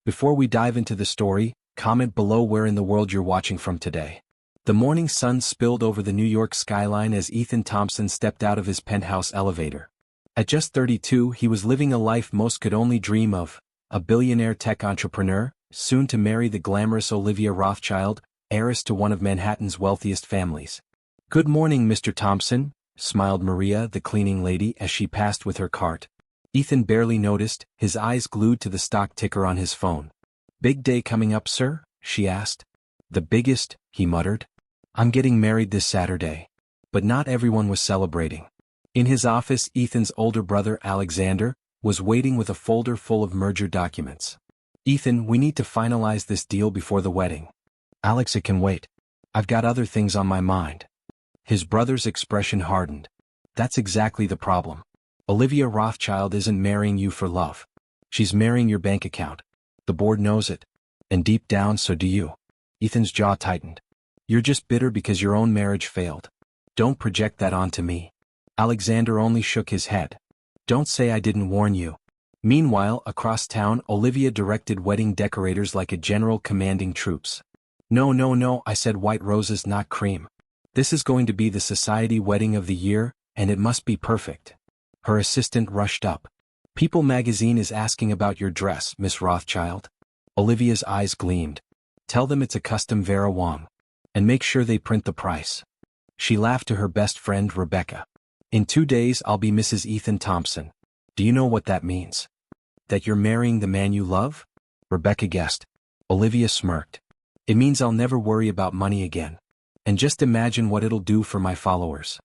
Before we dive into the story, comment below where in the world you're watching from today. The morning sun spilled over the New York skyline as Ethan Thompson stepped out of his penthouse elevator. At just 32, he was living a life most could only dream of, a billionaire tech entrepreneur, soon to marry the glamorous Olivia Rothschild, heiress to one of Manhattan's wealthiest families. "Good morning, Mr. Thompson," smiled Maria, the cleaning lady, as she passed with her cart. Ethan barely noticed, his eyes glued to the stock ticker on his phone. "Big day coming up, sir?" she asked. "The biggest," he muttered. "I'm getting married this Saturday." But not everyone was celebrating. In his office, Ethan's older brother, Alexander, was waiting with a folder full of merger documents. "Ethan, we need to finalize this deal before the wedding." "Alex, it can wait. I've got other things on my mind." His brother's expression hardened. "That's exactly the problem. Olivia Rothschild isn't marrying you for love. She's marrying your bank account. The board knows it. And deep down, so do you." Ethan's jaw tightened. "You're just bitter because your own marriage failed. Don't project that onto me." Alexander only shook his head. "Don't say I didn't warn you." Meanwhile, across town, Olivia directed wedding decorators like a general commanding troops. No, I said white roses, not cream. This is going to be the society wedding of the year, and it must be perfect." Her assistant rushed up. "People magazine is asking about your dress, Miss Rothschild." Olivia's eyes gleamed. "Tell them it's a custom Vera Wang. And make sure they print the price." She laughed to her best friend, Rebecca. "In 2 days I'll be Mrs. Ethan Thompson. Do you know what that means?" "That you're marrying the man you love?" Rebecca guessed. Olivia smirked. "It means I'll never worry about money again. And just imagine what it'll do for my followers."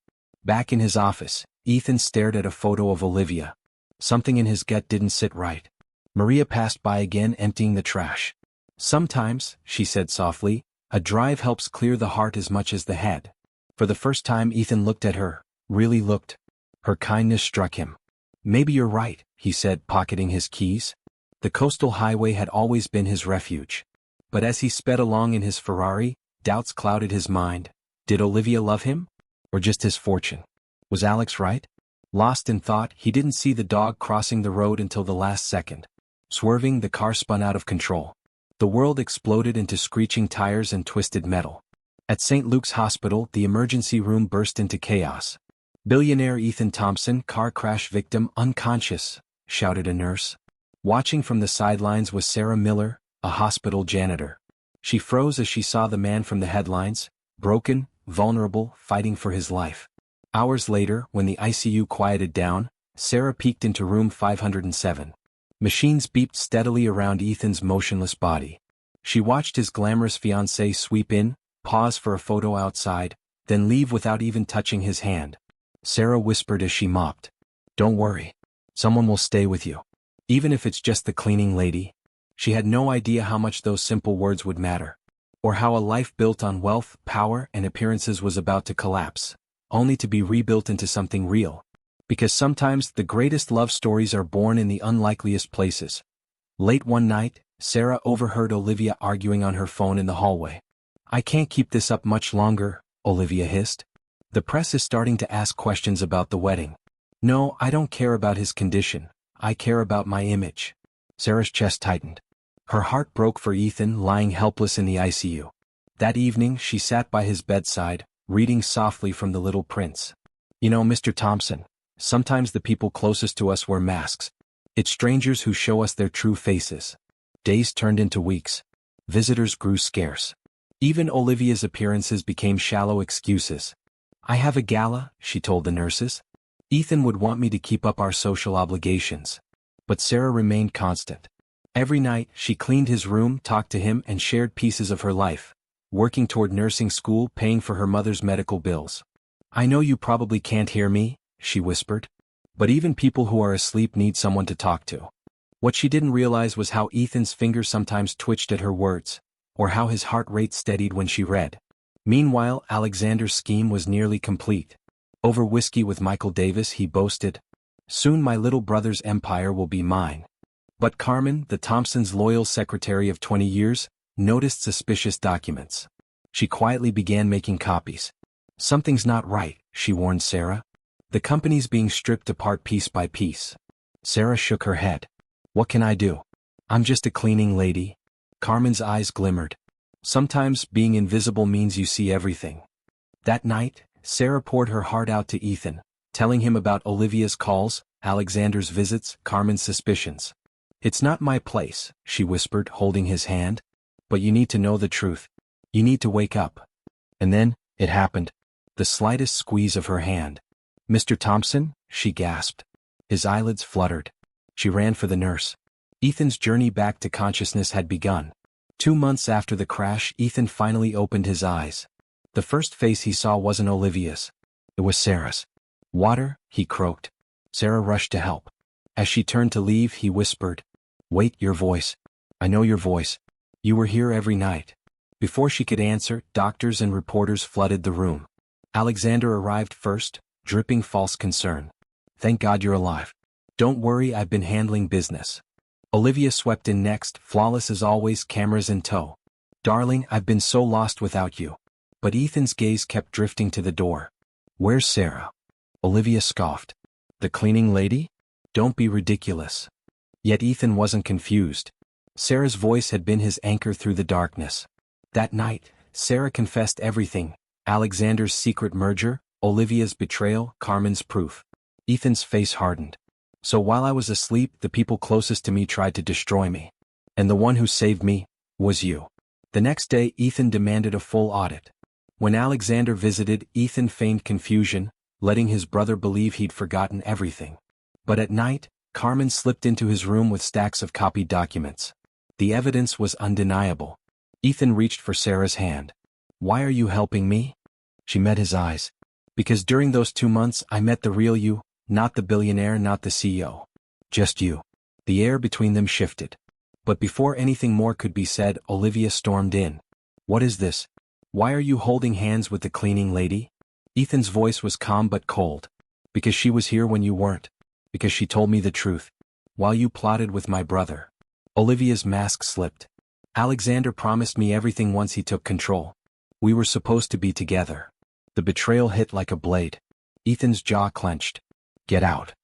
Back in his office, Ethan stared at a photo of Olivia. Something in his gut didn't sit right. Maria passed by again, emptying the trash. "Sometimes," she said softly, "a drive helps clear the heart as much as the head." For the first time Ethan looked at her, really looked. Her kindness struck him. "Maybe you're right," he said, pocketing his keys. The coastal highway had always been his refuge. But as he sped along in his Ferrari, doubts clouded his mind. Did Olivia love him? Or just his fortune? Was Alex right? Lost in thought, he didn't see the dog crossing the road until the last second. Swerving, the car spun out of control. The world exploded into screeching tires and twisted metal. At St. Luke's Hospital, the emergency room burst into chaos. "Billionaire Ethan Thompson, car crash victim, unconscious," shouted a nurse. Watching from the sidelines was Sarah Miller, a hospital janitor. She froze as she saw the man from the headlines, broken, vulnerable, fighting for his life. Hours later, when the ICU quieted down, Sarah peeked into room 507. Machines beeped steadily around Ethan's motionless body. She watched his glamorous fiancée sweep in, pause for a photo outside, then leave without even touching his hand. Sarah whispered as she mopped. "Don't worry. Someone will stay with you. Even if it's just the cleaning lady." She had no idea how much those simple words would matter. Or how a life built on wealth, power, and appearances was about to collapse, only to be rebuilt into something real. Because sometimes the greatest love stories are born in the unlikeliest places. Late one night, Sarah overheard Olivia arguing on her phone in the hallway. "I can't keep this up much longer," Olivia hissed. "The press is starting to ask questions about the wedding." "No, I don't care about his condition. I care about my image." Sarah's chest tightened. Her heart broke for Ethan, lying helpless in the ICU. That evening, she sat by his bedside, reading softly from The Little Prince. "You know, Mr. Thompson, sometimes the people closest to us wear masks. It's strangers who show us their true faces." Days turned into weeks. Visitors grew scarce. Even Olivia's appearances became shallow excuses. "I have a gala," she told the nurses. "Ethan would want me to keep up our social obligations." But Sarah remained constant. Every night, she cleaned his room, talked to him, and shared pieces of her life, working toward nursing school, paying for her mother's medical bills. "I know you probably can't hear me," she whispered. "But even people who are asleep need someone to talk to." What she didn't realize was how Ethan's fingers sometimes twitched at her words, or how his heart rate steadied when she read. Meanwhile, Alexander's scheme was nearly complete. Over whiskey with Michael Davis, he boasted, "Soon my little brother's empire will be mine." But Carmen, the Thompsons' loyal secretary of 20 years, noticed suspicious documents. She quietly began making copies. "Something's not right," she warned Sarah. "The company's being stripped apart piece by piece." Sarah shook her head. "What can I do?" I'm just a cleaning lady. Carmen's eyes glimmered. Sometimes being invisible means you see everything. That night, Sarah poured her heart out to Ethan, telling him about Olivia's calls, Alexander's visits, Carmen's suspicions. It's not my place, she whispered, holding his hand. But you need to know the truth. You need to wake up. And then, it happened. The slightest squeeze of her hand. Mr. Thompson, she gasped. His eyelids fluttered. She ran for the nurse. Ethan's journey back to consciousness had begun. 2 months after the crash, Ethan finally opened his eyes. The first face he saw wasn't Olivia's. It was Sarah's. Water, he croaked. Sarah rushed to help. As she turned to leave, he whispered, "Wait, your voice. I know your voice. You were here every night." Before she could answer, doctors and reporters flooded the room. Alexander arrived first, dripping false concern. "Thank God you're alive. Don't worry, I've been handling business." Olivia swept in next, flawless as always, cameras in tow. "Darling, I've been so lost without you." But Ethan's gaze kept drifting to the door. "Where's Sarah?" Olivia scoffed. "The cleaning lady? Don't be ridiculous." Yet Ethan wasn't confused. Sarah's voice had been his anchor through the darkness. That night, Sarah confessed everything: Alexander's secret merger, Olivia's betrayal, Carmen's proof. Ethan's face hardened. "So while I was asleep, the people closest to me tried to destroy me. And the one who saved me was you." The next day, Ethan demanded a full audit. When Alexander visited, Ethan feigned confusion, letting his brother believe he'd forgotten everything. But at night, Carmen slipped into his room with stacks of copied documents. The evidence was undeniable. Ethan reached for Sarah's hand. "Why are you helping me?" She met his eyes. "Because during those 2 months I met the real you, not the billionaire, not the CEO. Just you." The air between them shifted. But before anything more could be said, Olivia stormed in. "What is this? Why are you holding hands with the cleaning lady?" Ethan's voice was calm but cold. "Because she was here when you weren't. Because she told me the truth. While you plotted with my brother." Olivia's mask slipped. "Alexander promised me everything once he took control. We were supposed to be together." The betrayal hit like a blade. Ethan's jaw clenched. "Get out."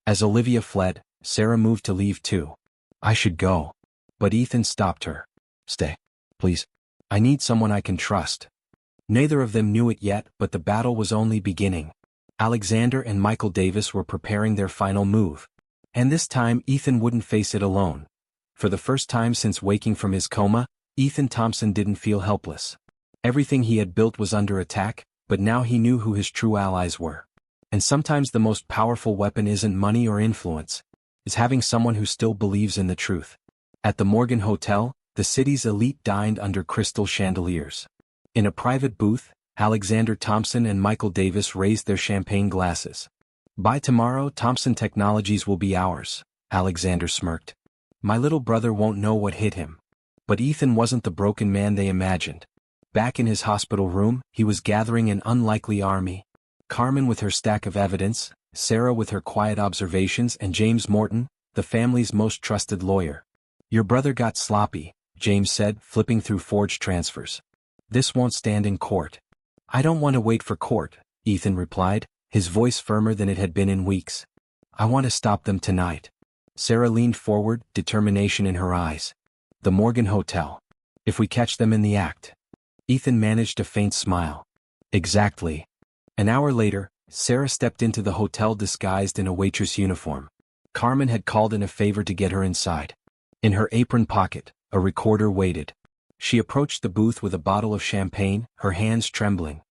As Olivia fled, Sarah moved to leave too. "I should go." But Ethan stopped her. "Stay. Please. I need someone I can trust." Neither of them knew it yet, but the battle was only beginning. Alexander and Michael Davis were preparing their final move. And this time Ethan wouldn't face it alone. For the first time since waking from his coma, Ethan Thompson didn't feel helpless. Everything he had built was under attack, but now he knew who his true allies were. And sometimes the most powerful weapon isn't money or influence. It's having someone who still believes in the truth. At the Morgan Hotel, the city's elite dined under crystal chandeliers. In a private booth, Alexander Thompson and Michael Davis raised their champagne glasses. "By tomorrow, Thompson Technologies will be ours," Alexander smirked. "My little brother won't know what hit him." But Ethan wasn't the broken man they imagined. Back in his hospital room, he was gathering an unlikely army. Carmen with her stack of evidence, Sarah with her quiet observations, and James Morton, the family's most trusted lawyer. "Your brother got sloppy," James said, flipping through forged transfers. "This won't stand in court." "I don't want to wait for court," Ethan replied, his voice firmer than it had been in weeks. "I want to stop them tonight." Sarah leaned forward, determination in her eyes. "The Morgan Hotel. If we catch them in the act." Ethan managed a faint smile. "Exactly." An hour later, Sarah stepped into the hotel disguised in a waitress uniform. Carmen had called in a favor to get her inside. In her apron pocket, a recorder waited. She approached the booth with a bottle of champagne, her hands trembling.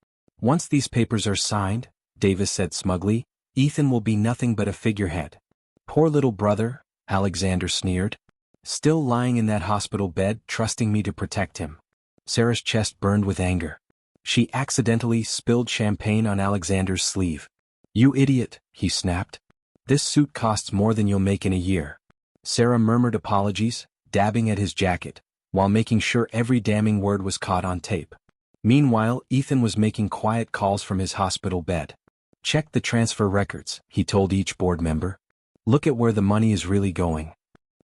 "Once these papers are signed," Davis said smugly, "Ethan will be nothing but a figurehead." "Poor little brother," Alexander sneered. "Still lying in that hospital bed, trusting me to protect him." Sarah's chest burned with anger. She accidentally spilled champagne on Alexander's sleeve. "You idiot," he snapped. "This suit costs more than you'll make in a year." Sarah murmured apologies, dabbing at his jacket, while making sure every damning word was caught on tape. Meanwhile, Ethan was making quiet calls from his hospital bed. "Check the transfer records," he told each board member. "Look at where the money is really going."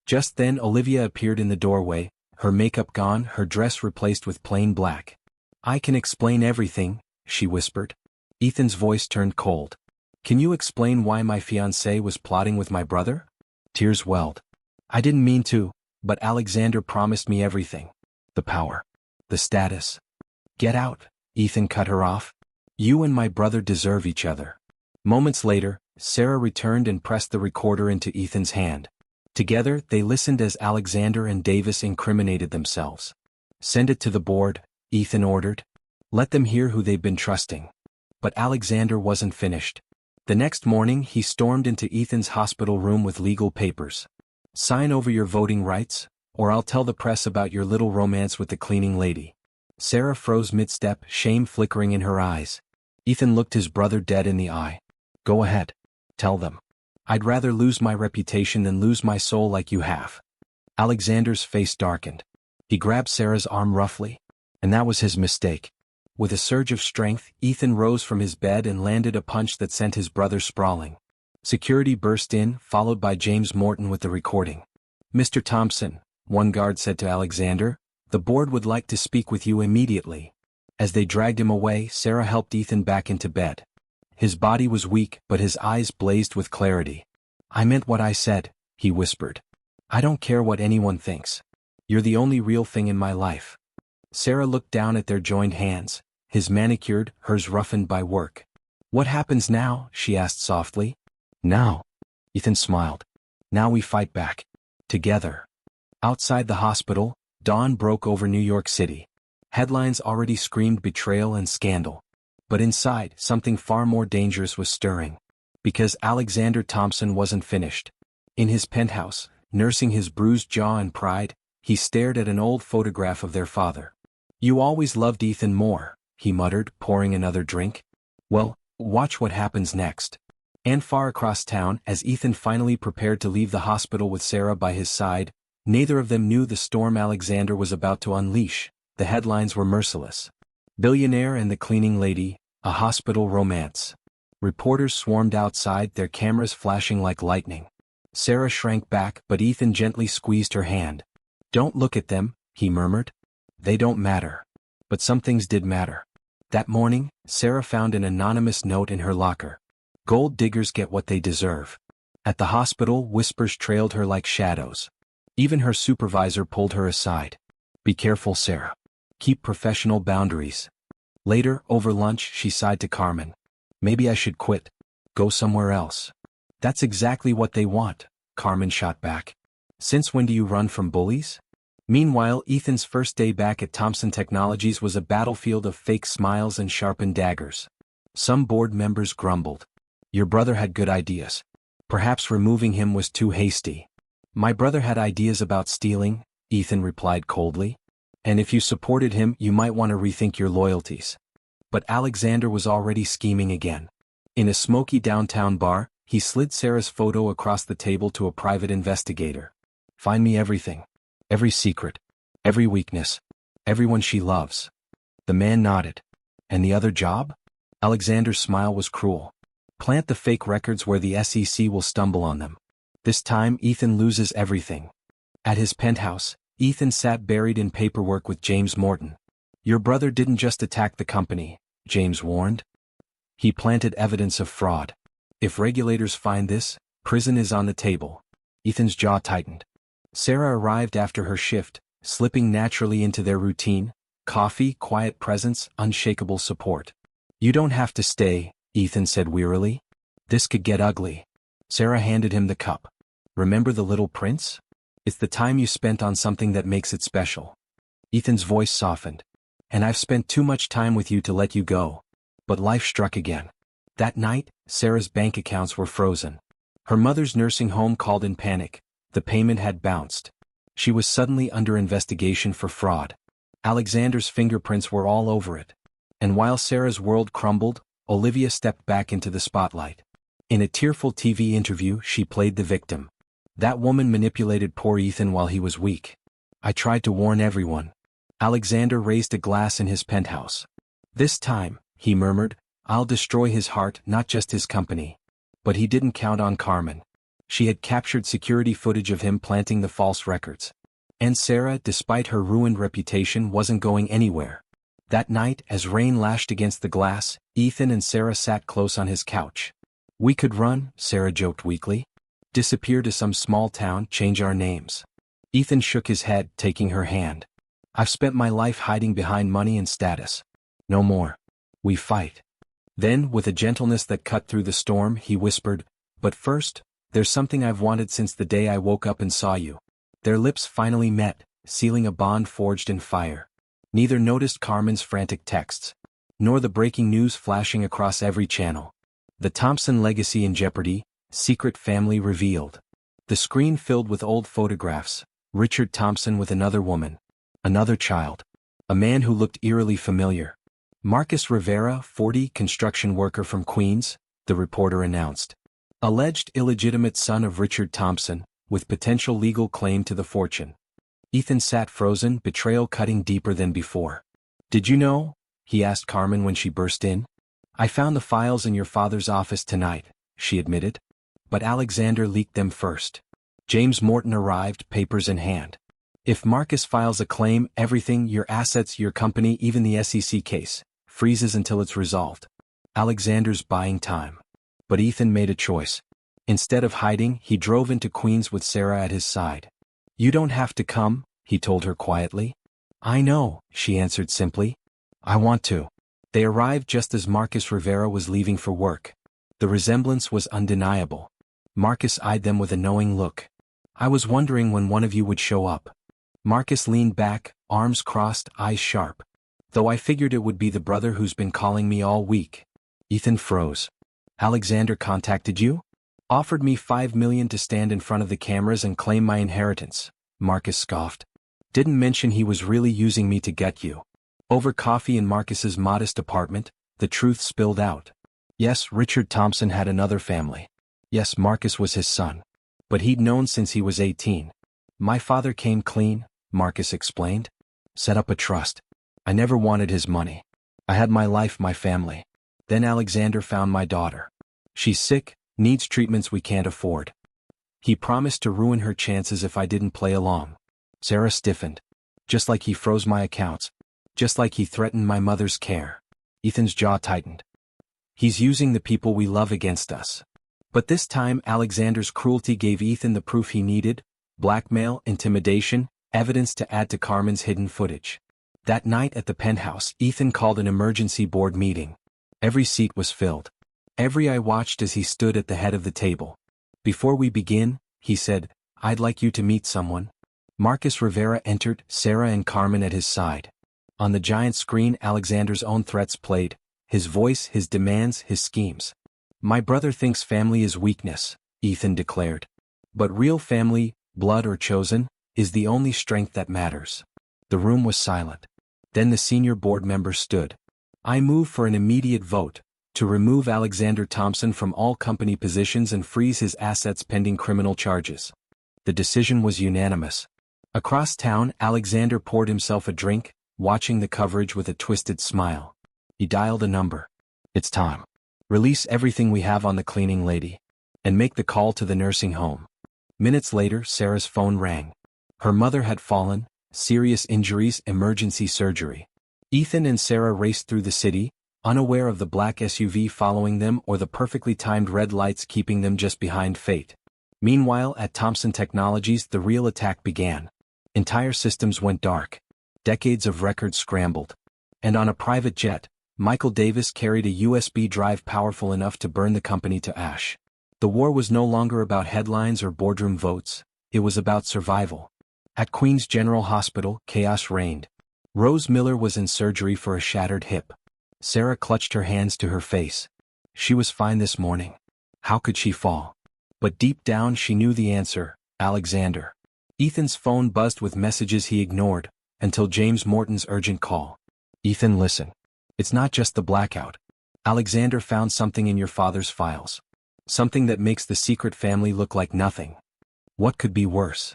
Just then Olivia appeared in the doorway, her makeup gone, her dress replaced with plain black. "I can explain everything," she whispered. Ethan's voice turned cold. "Can you explain why my fiancé was plotting with my brother?" Tears welled. "I didn't mean to," But Alexander promised me everything. The power. The status. Get out, Ethan cut her off. You and my brother deserve each other. Moments later, Sarah returned and pressed the recorder into Ethan's hand. Together, they listened as Alexander and Davis incriminated themselves. Send it to the board, Ethan ordered. Let them hear who they've been trusting. But Alexander wasn't finished. The next morning he stormed into Ethan's hospital room with legal papers. Sign over your voting rights, or I'll tell the press about your little romance with the cleaning lady. Sarah froze mid-step, shame flickering in her eyes. Ethan looked his brother dead in the eye. Go ahead. Tell them. I'd rather lose my reputation than lose my soul like you have. Alexander's face darkened. He grabbed Sarah's arm roughly. And that was his mistake. With a surge of strength, Ethan rose from his bed and landed a punch that sent his brother sprawling. Security burst in, followed by James Morton with the recording. Mr. Thompson, one guard said to Alexander, the board would like to speak with you immediately. As they dragged him away, Sarah helped Ethan back into bed. His body was weak, but his eyes blazed with clarity. I meant what I said, he whispered. I don't care what anyone thinks. You're the only real thing in my life. Sarah looked down at their joined hands, his manicured, hers roughened by work. What happens now? She asked softly. Now. Ethan smiled. Now we fight back. Together. Outside the hospital, dawn broke over New York City. Headlines already screamed betrayal and scandal. But inside, something far more dangerous was stirring. Because Alexander Thompson wasn't finished. In his penthouse, nursing his bruised jaw and pride, he stared at an old photograph of their father. You always loved Ethan more, he muttered, pouring another drink. Well, watch what happens next. And far across town, as Ethan finally prepared to leave the hospital with Sarah by his side, neither of them knew the storm Alexander was about to unleash. The headlines were merciless. Billionaire and the cleaning lady, a hospital romance. Reporters swarmed outside, their cameras flashing like lightning. Sarah shrank back, but Ethan gently squeezed her hand. Don't look at them, he murmured. They don't matter. But some things did matter. That morning, Sarah found an anonymous note in her locker. Gold diggers get what they deserve. At the hospital, whispers trailed her like shadows. Even her supervisor pulled her aside. Be careful, Sarah. Keep professional boundaries. Later, over lunch, she sighed to Carmen. Maybe I should quit. Go somewhere else. That's exactly what they want, Carmen shot back. Since when do you run from bullies? Meanwhile, Ethan's first day back at Thompson Technologies was a battlefield of fake smiles and sharpened daggers. Some board members grumbled. Your brother had good ideas. Perhaps removing him was too hasty. My brother had ideas about stealing, Ethan replied coldly. And if you supported him, you might want to rethink your loyalties. But Alexander was already scheming again. In a smoky downtown bar, he slid Sarah's photo across the table to a private investigator. Find me everything. Every secret. Every weakness. Everyone she loves. The man nodded. And the other job? Alexander's smile was cruel. Plant the fake records where the SEC will stumble on them. This time Ethan loses everything. At his penthouse, Ethan sat buried in paperwork with James Morton. Your brother didn't just attack the company, James warned. He planted evidence of fraud. If regulators find this, prison is on the table. Ethan's jaw tightened. Sarah arrived after her shift, slipping naturally into their routine: coffee, quiet presence, unshakable support. You don't have to stay, Ethan said wearily. This could get ugly. Sarah handed him the cup. Remember the little prince? It's the time you spent on something that makes it special. Ethan's voice softened. And I've spent too much time with you to let you go. But life struck again. That night, Sarah's bank accounts were frozen. Her mother's nursing home called in panic. The payment had bounced. She was suddenly under investigation for fraud. Alexander's fingerprints were all over it. And while Sarah's world crumbled, Olivia stepped back into the spotlight. In a tearful TV interview, she played the victim. That woman manipulated poor Ethan while he was weak. I tried to warn everyone. Alexander raised a glass in his penthouse. This time, he murmured, I'll destroy his heart, not just his company. But he didn't count on Carmen. She had captured security footage of him planting the false records. And Sarah, despite her ruined reputation, wasn't going anywhere. That night, as rain lashed against the glass, Ethan and Sarah sat close on his couch. We could run, Sarah joked weakly. Disappear to some small town, change our names. Ethan shook his head, taking her hand. I've spent my life hiding behind money and status. No more. We fight. Then, with a gentleness that cut through the storm, he whispered, but first, there's something I've wanted since the day I woke up and saw you. Their lips finally met, sealing a bond forged in fire. Neither noticed Carmen's frantic texts, nor the breaking news flashing across every channel. The Thompson legacy in jeopardy, secret family revealed. The screen filled with old photographs, Richard Thompson with another woman, another child, a man who looked eerily familiar. Marcus Rivera, 40, construction worker from Queens, the reporter announced. Alleged illegitimate son of Richard Thompson, with potential legal claim to the fortune. Ethan sat frozen, betrayal cutting deeper than before. Did you know? He asked Carmen when she burst in. I found the files in your father's office tonight, she admitted. But Alexander leaked them first. James Morton arrived, papers in hand. If Marcus files a claim, everything, your assets, your company, even the SEC case, freezes until it's resolved. Alexander's buying time. But Ethan made a choice. Instead of hiding, he drove into Queens with Sarah at his side. You don't have to come, he told her quietly. I know, she answered simply. I want to. They arrived just as Marcus Rivera was leaving for work. The resemblance was undeniable. Marcus eyed them with a knowing look. I was wondering when one of you would show up. Marcus leaned back, arms crossed, eyes sharp. Though I figured it would be the brother who's been calling me all week. Ethan froze. Alexander contacted you? Offered me $5 million to stand in front of the cameras and claim my inheritance, Marcus scoffed. Didn't mention he was really using me to get you. Over coffee in Marcus's modest apartment, the truth spilled out. Yes, Richard Thompson had another family. Yes, Marcus was his son. But he'd known since he was 18. My father came clean, Marcus explained. Set up a trust. I never wanted his money. I had my life, my family. Then Alexander found my daughter. She's sick, needs treatments we can't afford. He promised to ruin her chances if I didn't play along. Sarah stiffened. Just like he froze my accounts. Just like he threatened my mother's care. Ethan's jaw tightened. He's using the people we love against us. But this time Alexander's cruelty gave Ethan the proof he needed: blackmail, intimidation, evidence to add to Carmen's hidden footage. That night at the penthouse, Ethan called an emergency board meeting. Every seat was filled. Every eye watched as he stood at the head of the table. Before we begin, he said, I'd like you to meet someone. Marcus Rivera entered, Sarah and Carmen at his side. On the giant screen, Alexander's own threats played, his voice, his demands, his schemes. My brother thinks family is weakness, Ethan declared. But real family, blood or chosen, is the only strength that matters. The room was silent. Then the senior board member stood. I move for an immediate vote, to remove Alexander Thompson from all company positions and freeze his assets pending criminal charges. The decision was unanimous. Across town, Alexander poured himself a drink, watching the coverage with a twisted smile. He dialed a number. It's time. Release everything we have on the cleaning lady. And make the call to the nursing home. Minutes later, Sarah's phone rang. Her mother had fallen, serious injuries, emergency surgery. Ethan and Sarah raced through the city, unaware of the black SUV following them or the perfectly timed red lights keeping them just behind fate. Meanwhile, at Thompson Technologies, the real attack began. Entire systems went dark. Decades of records scrambled. And on a private jet, Michael Davis carried a USB drive powerful enough to burn the company to ash. The war was no longer about headlines or boardroom votes, it was about survival. At Queens General Hospital, chaos reigned. Rose Miller was in surgery for a shattered hip. Sarah clutched her hands to her face. She was fine this morning. How could she fall? But deep down she knew the answer: Alexander. Ethan's phone buzzed with messages he ignored, until James Morton's urgent call. Ethan, listen. It's not just the blackout. Alexander found something in your father's files. Something that makes the secret family look like nothing. What could be worse?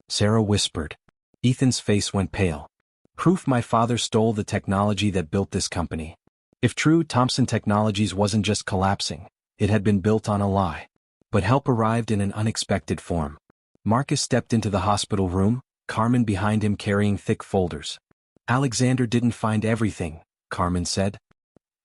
Sarah whispered. Ethan's face went pale. Proof my father stole the technology that built this company. If true, Thompson Technologies wasn't just collapsing, it had been built on a lie. But help arrived in an unexpected form. Marcus stepped into the hospital room, Carmen behind him carrying thick folders. Alexander didn't find everything, Carmen said.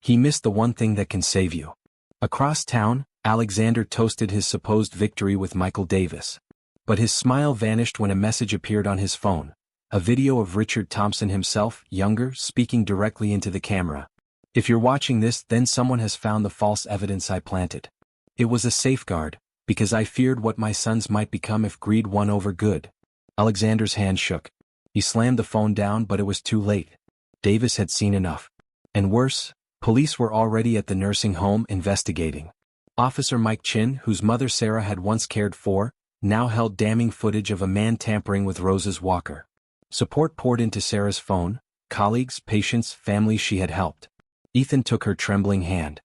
He missed the one thing that can save you. Across town, Alexander toasted his supposed victory with Michael Davis. But his smile vanished when a message appeared on his phone. A video of Richard Thompson himself, younger, speaking directly into the camera. If you're watching this, then someone has found the false evidence I planted. It was a safeguard, because I feared what my sons might become if greed won over good. Alexander's hand shook. He slammed the phone down, but it was too late. Davis had seen enough. And worse, police were already at the nursing home investigating. Officer Mike Chin, whose mother Sarah had once cared for, now held damning footage of a man tampering with Rose's walker. Support poured into Sarah's phone, colleagues, patients, family she had helped. Ethan took her trembling hand.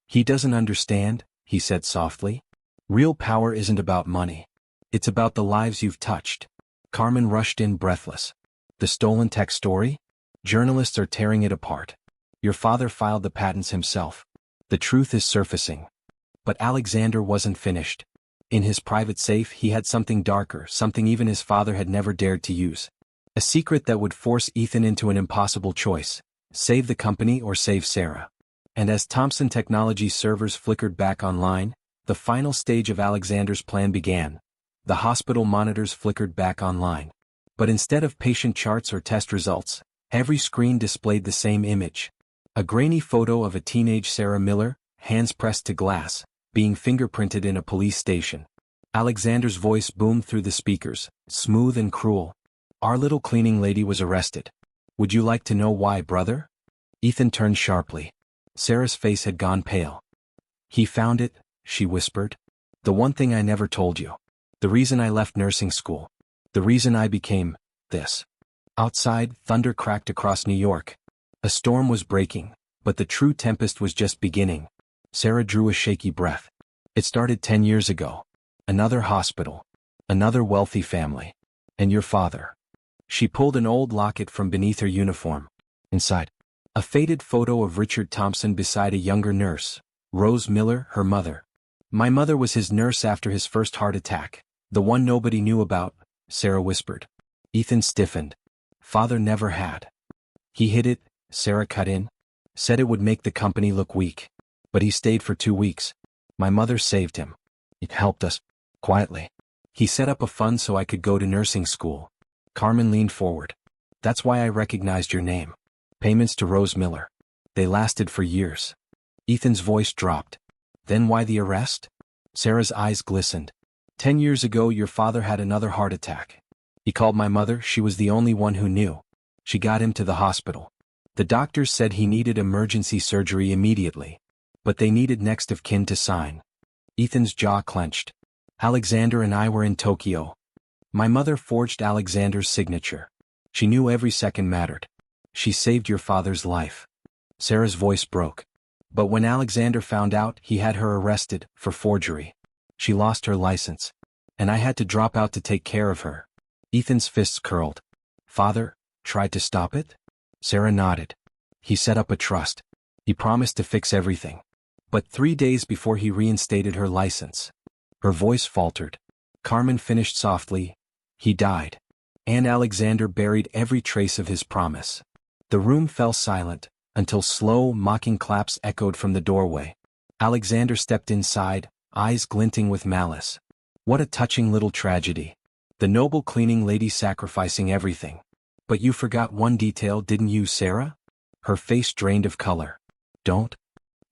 "He doesn't understand," he said softly. "Real power isn't about money. It's about the lives you've touched." Carmen rushed in breathless. "The stolen tech story? Journalists are tearing it apart. Your father filed the patents himself. The truth is surfacing." But Alexander wasn't finished. In his private safe he had something darker, something even his father had never dared to use. A secret that would force Ethan into an impossible choice: save the company or save Sarah. And as Thompson Technologies servers flickered back online, the final stage of Alexander's plan began. The hospital monitors flickered back online. But instead of patient charts or test results, every screen displayed the same image. A grainy photo of a teenage Sarah Miller, hands pressed to glass, being fingerprinted in a police station. Alexander's voice boomed through the speakers, smooth and cruel. "Our little cleaning lady was arrested. Would you like to know why, brother?" Ethan turned sharply. Sarah's face had gone pale. "He found it," she whispered. "The one thing I never told you. The reason I left nursing school. The reason I became this." Outside, thunder cracked across New York. A storm was breaking, but the true tempest was just beginning. Sarah drew a shaky breath. "It started 10 years ago. Another hospital. Another wealthy family. And your father." She pulled an old locket from beneath her uniform. Inside, a faded photo of Richard Thompson beside a younger nurse, Rose Miller, her mother. "My mother was his nurse after his first heart attack, the one nobody knew about," Sarah whispered. Ethan stiffened. "Father never had. He hid it," Sarah cut in. "Said it would make the company look weak. But he stayed for 2 weeks. My mother saved him. It helped us, quietly. He set up a fund so I could go to nursing school." Carmen leaned forward. "That's why I recognized your name. Payments to Rose Miller. They lasted for years." Ethan's voice dropped. "Then why the arrest?" Sarah's eyes glistened. 10 years ago your father had another heart attack. He called my mother, she was the only one who knew. She got him to the hospital. The doctors said he needed emergency surgery immediately. But they needed next of kin to sign." Ethan's jaw clenched. "Alexander and I were in Tokyo. My mother forged Alexander's signature. She knew every second mattered. She saved your father's life." Sarah's voice broke. "But when Alexander found out, he had her arrested for forgery. She lost her license. And I had to drop out to take care of her." Ethan's fists curled. "Father tried to stop it?" Sarah nodded. "He set up a trust. He promised to fix everything. But 3 days before he reinstated her license." Her voice faltered. Carmen finished softly. "He died. And Alexander buried every trace of his promise." The room fell silent, until slow, mocking claps echoed from the doorway. Alexander stepped inside, eyes glinting with malice. What a touching little tragedy. The noble cleaning lady sacrificing everything. "But you forgot one detail, didn't you, Sarah?" Her face drained of color. "Don't?"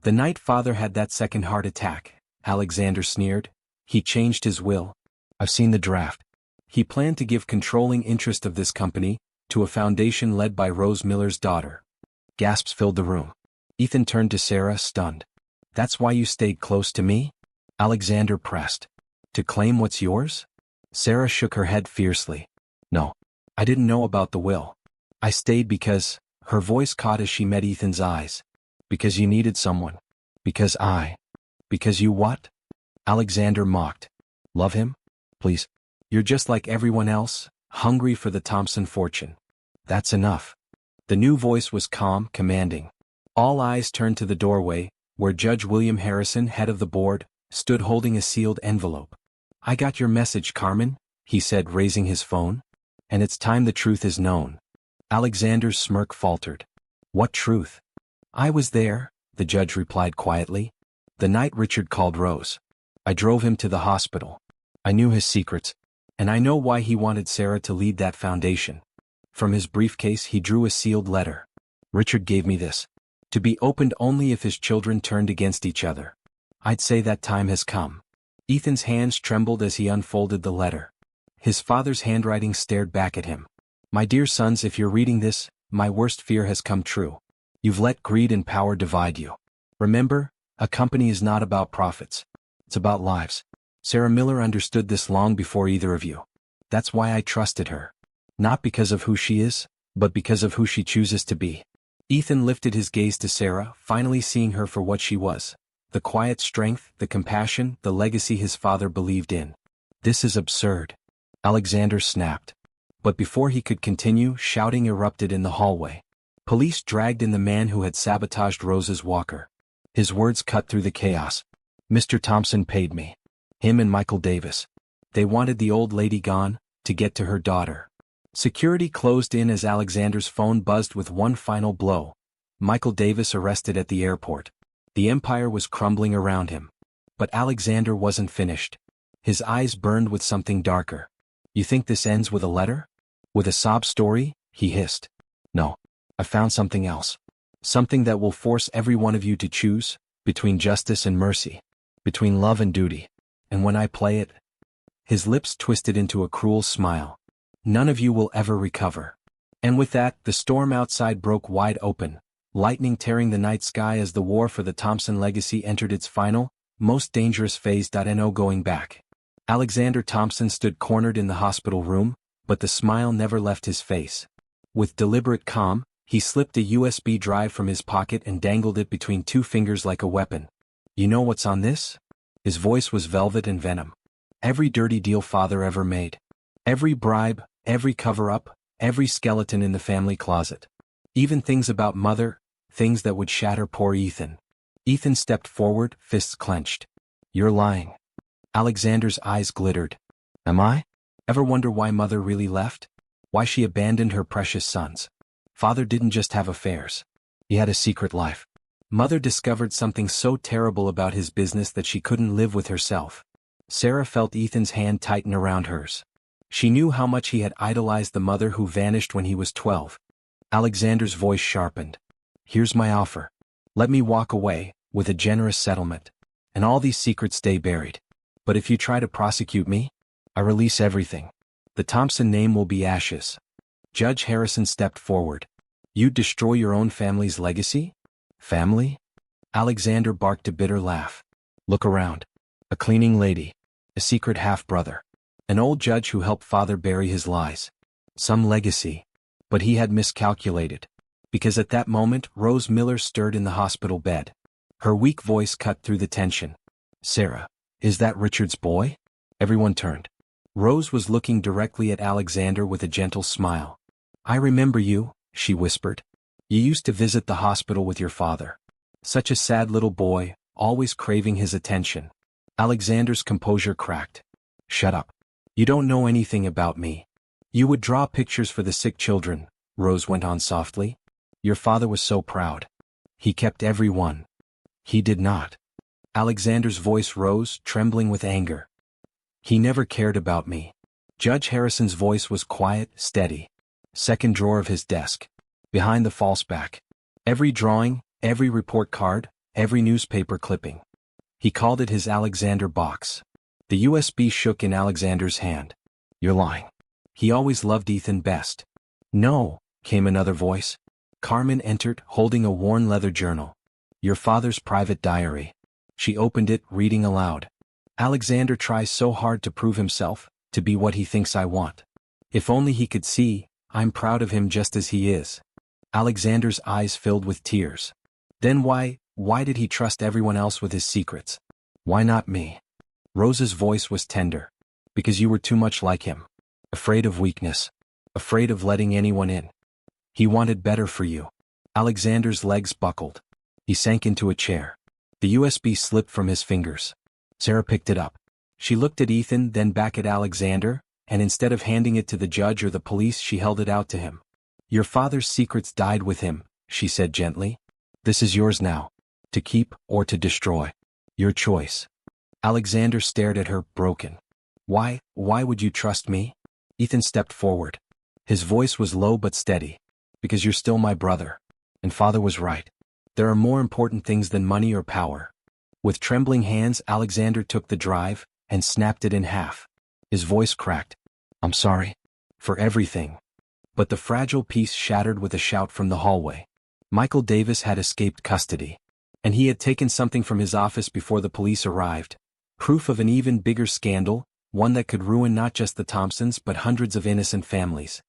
"The night father had that second heart attack," Alexander sneered. "He changed his will. I've seen the draft. He planned to give controlling interest of this company to a foundation led by Rose Miller's daughter." Gasps filled the room. Ethan turned to Sarah, stunned. "That's why you stayed close to me?" Alexander pressed. "To claim what's yours?" Sarah shook her head fiercely. "No. I didn't know about the will. I stayed because," her voice caught as she met Ethan's eyes. "Because you needed someone. Because you what?" Alexander mocked. "Love him? Please. You're just like everyone else, hungry for the Thompson fortune. That's enough." The new voice was calm, commanding. All eyes turned to the doorway, where Judge William Harrison, head of the board, stood holding a sealed envelope. "I got your message, Carmen," he said, raising his phone. "And it's time the truth is known." Alexander's smirk faltered. "What truth?" "I was there," the judge replied quietly. "The night Richard called Rose. I drove him to the hospital. I knew his secrets. And I know why he wanted Sarah to lead that foundation. From his briefcase he drew a sealed letter. Richard gave me this. To be opened only if his children turned against each other. I'd say that time has come. Ethan's hands trembled as he unfolded the letter. His father's handwriting stared back at him. My dear sons, if you're reading this, my worst fear has come true. You've let greed and power divide you. Remember, a company is not about profits. It's about lives. Sarah Miller understood this long before either of you. That's why I trusted her. Not because of who she is, but because of who she chooses to be. Ethan lifted his gaze to Sarah, finally seeing her for what she was. The quiet strength, the compassion, the legacy his father believed in. This is absurd. Alexander snapped. But before he could continue, shouting erupted in the hallway. Police dragged in the man who had sabotaged Rose's walker. His words cut through the chaos. Mr. Thompson paid me. Him and Michael Davis. They wanted the old lady gone, to get to her daughter. Security closed in as Alexander's phone buzzed with one final blow. Michael Davis arrested at the airport. The empire was crumbling around him. But Alexander wasn't finished. His eyes burned with something darker. You think this ends with a letter? With a sob story? He hissed. No. I found something else. Something that will force every one of you to choose, between justice and mercy. Between love and duty. And when I play it... His lips twisted into a cruel smile. None of you will ever recover. And with that, the storm outside broke wide open, lightning tearing the night sky as the war for the Thompson legacy entered its final, most dangerous phase. No going back. Alexander Thompson stood cornered in the hospital room, but the smile never left his face. With deliberate calm, he slipped a USB drive from his pocket and dangled it between two fingers like a weapon. You know what's on this? His voice was velvet and venom. Every dirty deal father ever made. Every bribe, every cover-up, every skeleton in the family closet. Even things about mother, things that would shatter poor Ethan. Ethan stepped forward, fists clenched. You're lying. Alexander's eyes glittered. Am I? Ever wonder why mother really left? Why she abandoned her precious sons? Father didn't just have affairs. He had a secret life. Mother discovered something so terrible about his business that she couldn't live with herself. Sarah felt Ethan's hand tighten around hers. She knew how much he had idolized the mother who vanished when he was 12. Alexander's voice sharpened. Here's my offer. Let me walk away, with a generous settlement. And all these secrets stay buried. But if you try to prosecute me, I release everything. The Thompson name will be ashes. Judge Harrison stepped forward. You'd destroy your own family's legacy? Family? Alexander barked a bitter laugh. Look around. A cleaning lady. A secret half-brother. An old judge who helped father bury his lies. Some legacy. But he had miscalculated. Because at that moment, Rose Miller stirred in the hospital bed. Her weak voice cut through the tension. Sarah, is that Richard's boy? Everyone turned. Rose was looking directly at Alexander with a gentle smile. I remember you, she whispered. You used to visit the hospital with your father. Such a sad little boy, always craving his attention. Alexander's composure cracked. Shut up. You don't know anything about me. You would draw pictures for the sick children, Rose went on softly. Your father was so proud. He kept every one. He did not. Alexander's voice rose, trembling with anger. He never cared about me. Judge Harrison's voice was quiet, steady. Second drawer of his desk. Behind the false back. Every drawing, every report card, every newspaper clipping. He called it his Alexander box. The USB shook in Alexander's hand. You're lying. He always loved Ethan best. No, came another voice. Carmen entered, holding a worn leather journal. Your father's private diary. She opened it, reading aloud. Alexander tries so hard to prove himself, to be what he thinks I want. If only he could see, I'm proud of him just as he is. Alexander's eyes filled with tears. Then why did he trust everyone else with his secrets? Why not me? Rose's voice was tender. Because you were too much like him. Afraid of weakness. Afraid of letting anyone in. He wanted better for you. Alexander's legs buckled. He sank into a chair. The USB slipped from his fingers. Sarah picked it up. She looked at Ethan, then back at Alexander, and instead of handing it to the judge or the police, she held it out to him. Your father's secrets died with him, she said gently. This is yours now. To keep or to destroy. Your choice. Alexander stared at her, broken. Why would you trust me? Ethan stepped forward. His voice was low but steady. Because you're still my brother. And father was right. There are more important things than money or power. With trembling hands, Alexander took the drive and snapped it in half. His voice cracked. I'm sorry. For everything. But the fragile piece shattered with a shout from the hallway. Michael Davis had escaped custody. And he had taken something from his office before the police arrived. Proof of an even bigger scandal, one that could ruin not just the Thompsons but hundreds of innocent families.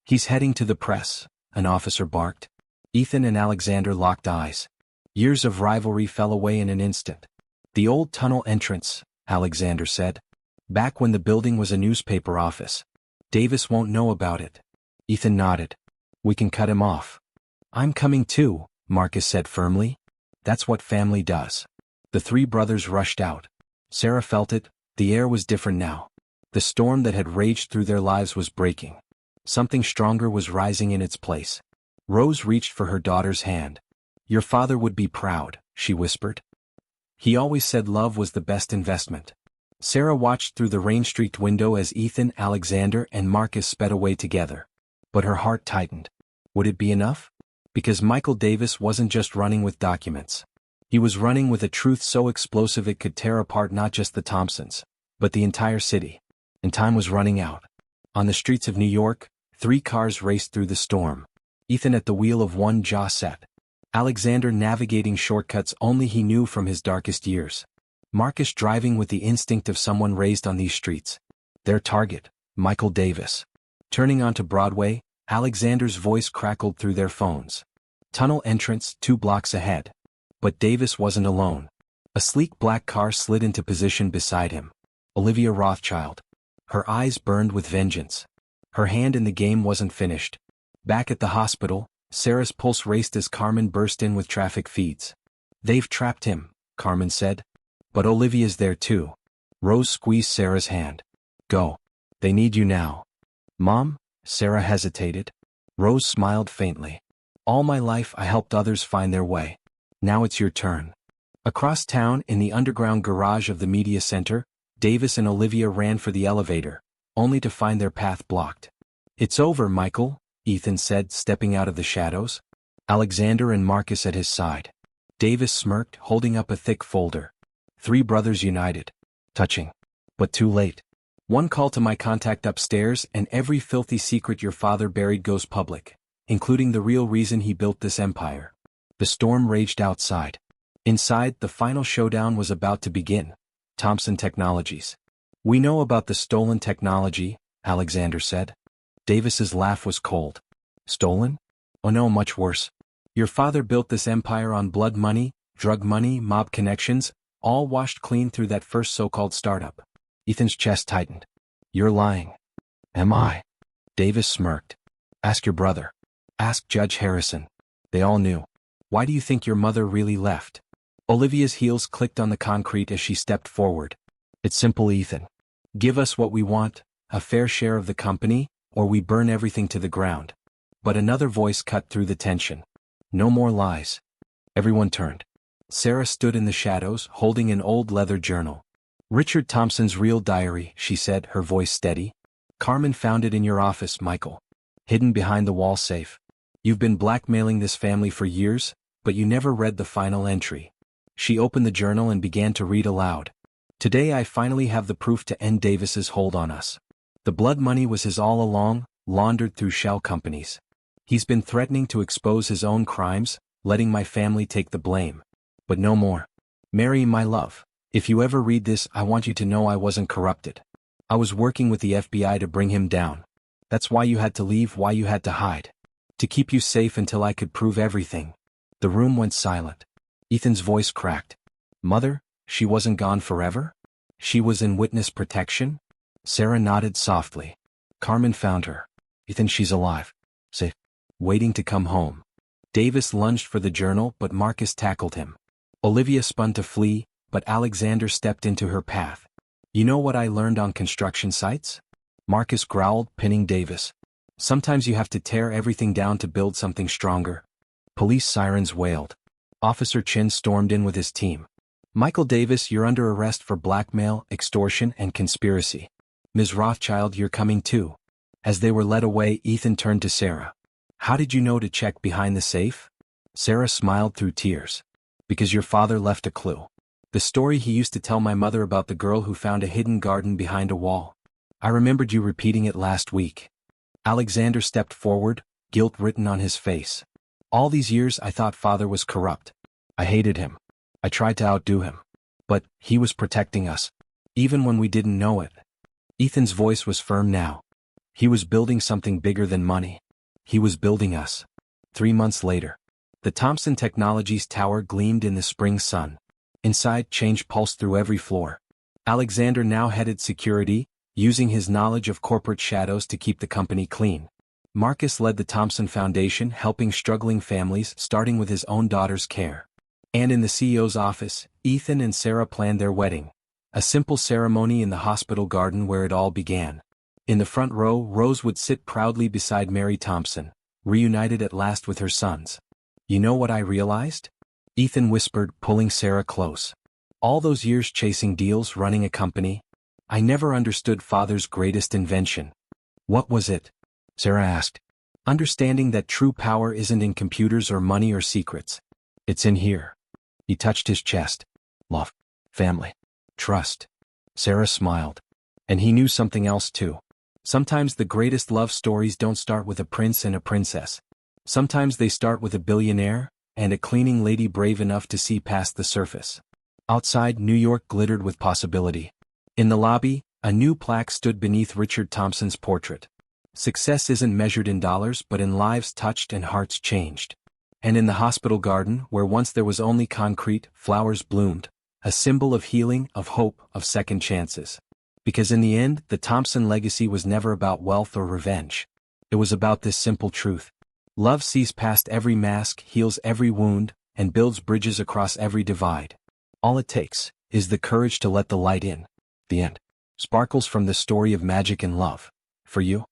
He's heading to the press, an officer barked. Ethan and Alexander locked eyes. Years of rivalry fell away in an instant. The old tunnel entrance, Alexander said. Back when the building was a newspaper office. Davis won't know about it. Ethan nodded. We can cut him off. I'm coming too, Marcus said firmly. That's what family does. The three brothers rushed out. Sarah felt it, the air was different now. The storm that had raged through their lives was breaking. Something stronger was rising in its place. Rose reached for her daughter's hand. Your father would be proud, she whispered. He always said love was the best investment. Sarah watched through the rain-streaked window as Ethan, Alexander, and Marcus sped away together. But her heart tightened. Would it be enough? Because Michael Davis wasn't just running with documents. He was running with a truth so explosive it could tear apart not just the Thompsons, but the entire city. And time was running out. On the streets of New York, 3 cars raced through the storm. Ethan at the wheel of one, jaw set. Alexander navigating shortcuts only he knew from his darkest years. Marcus driving with the instinct of someone raised on these streets. Their target, Michael Davis. Turning onto Broadway, Alexander's voice crackled through their phones. Tunnel entrance 2 blocks ahead. But Davis wasn't alone. A sleek black car slid into position beside him. Olivia Rothschild. Her eyes burned with vengeance. Her hand in the game wasn't finished. Back at the hospital, Sarah's pulse raced as Carmen burst in with traffic feeds. They've trapped him, Carmen said. But Olivia's there too. Rose squeezed Sarah's hand. Go. They need you now. Mom? Sarah hesitated. Rose smiled faintly. All my life I helped others find their way. Now it's your turn. Across town, in the underground garage of the media center, Davis and Olivia ran for the elevator, only to find their path blocked. It's over, Michael, Ethan said, stepping out of the shadows. Alexander and Marcus at his side. Davis smirked, holding up a thick folder. 3 brothers united. Touching. But too late. One call to my contact upstairs and every filthy secret your father buried goes public, including the real reason he built this empire. The storm raged outside. Inside, the final showdown was about to begin. Thompson Technologies. We know about the stolen technology, Alexander said. Davis's laugh was cold. Stolen? Oh no, much worse. Your father built this empire on blood money, drug money, mob connections, all washed clean through that first so-called startup. Ethan's chest tightened. You're lying. Am I? Davis smirked. Ask your brother. Ask Judge Harrison. They all knew. Why do you think your mother really left? Olivia's heels clicked on the concrete as she stepped forward. It's simple, Ethan. Give us what we want, a fair share of the company, or we burn everything to the ground. But another voice cut through the tension. No more lies. Everyone turned. Sarah stood in the shadows, holding an old leather journal. Richard Thompson's real diary, she said, her voice steady. Carmen found it in your office, Michael. Hidden behind the wall safe. You've been blackmailing this family for years, but you never read the final entry. She opened the journal and began to read aloud. Today I finally have the proof to end Davis's hold on us. The blood money was his all along, laundered through shell companies. He's been threatening to expose his own crimes, letting my family take the blame. But no more. Mary, my love. If you ever read this, I want you to know I wasn't corrupted. I was working with the FBI to bring him down. That's why you had to leave, why you had to hide. To keep you safe until I could prove everything. The room went silent. Ethan's voice cracked. Mother, she wasn't gone forever? She was in witness protection? Sarah nodded softly. Carmen found her. Ethan, she's alive. Safe. Waiting to come home. Davis lunged for the journal, but Marcus tackled him. Olivia spun to flee, but Alexander stepped into her path. You know what I learned on construction sites? Marcus growled, pinning Davis. Sometimes you have to tear everything down to build something stronger. Police sirens wailed. Officer Chin stormed in with his team. Michael Davis, you're under arrest for blackmail, extortion, and conspiracy. Ms. Rothschild, you're coming too. As they were led away, Ethan turned to Sarah. How did you know to check behind the safe? Sarah smiled through tears. Because your father left a clue. The story he used to tell my mother about the girl who found a hidden garden behind a wall. I remembered you repeating it last week. Alexander stepped forward, guilt written on his face. All these years I thought father was corrupt. I hated him. I tried to outdo him. But he was protecting us. Even when we didn't know it. Ethan's voice was firm now. He was building something bigger than money. He was building us. 3 months later. The Thompson Technologies tower gleamed in the spring sun. Inside, change pulsed through every floor. Alexander now headed security, using his knowledge of corporate shadows to keep the company clean. Marcus led the Thompson Foundation, helping struggling families, starting with his own daughter's care. And in the CEO's office, Ethan and Sarah planned their wedding. A simple ceremony in the hospital garden where it all began. In the front row, Rose would sit proudly beside Mary Thompson, reunited at last with her sons. You know what I realized? Ethan whispered, pulling Sarah close. All those years chasing deals, running a company, I never understood father's greatest invention. What was it? Sarah asked. Understanding that true power isn't in computers or money or secrets. It's in here. He touched his chest. Love. Family. Trust. Sarah smiled. And he knew something else too. Sometimes the greatest love stories don't start with a prince and a princess. Sometimes they start with a billionaire, and a cleaning lady brave enough to see past the surface. Outside, New York glittered with possibility. In the lobby, a new plaque stood beneath Richard Thompson's portrait. Success isn't measured in dollars but in lives touched and hearts changed. And in the hospital garden, where once there was only concrete, flowers bloomed, a symbol of healing, of hope, of second chances. Because in the end, the Thompson legacy was never about wealth or revenge. It was about this simple truth. Love sees past every mask, heals every wound, and builds bridges across every divide. All it takes is the courage to let the light in. The end. Sparkles from the story of magic and love. For you?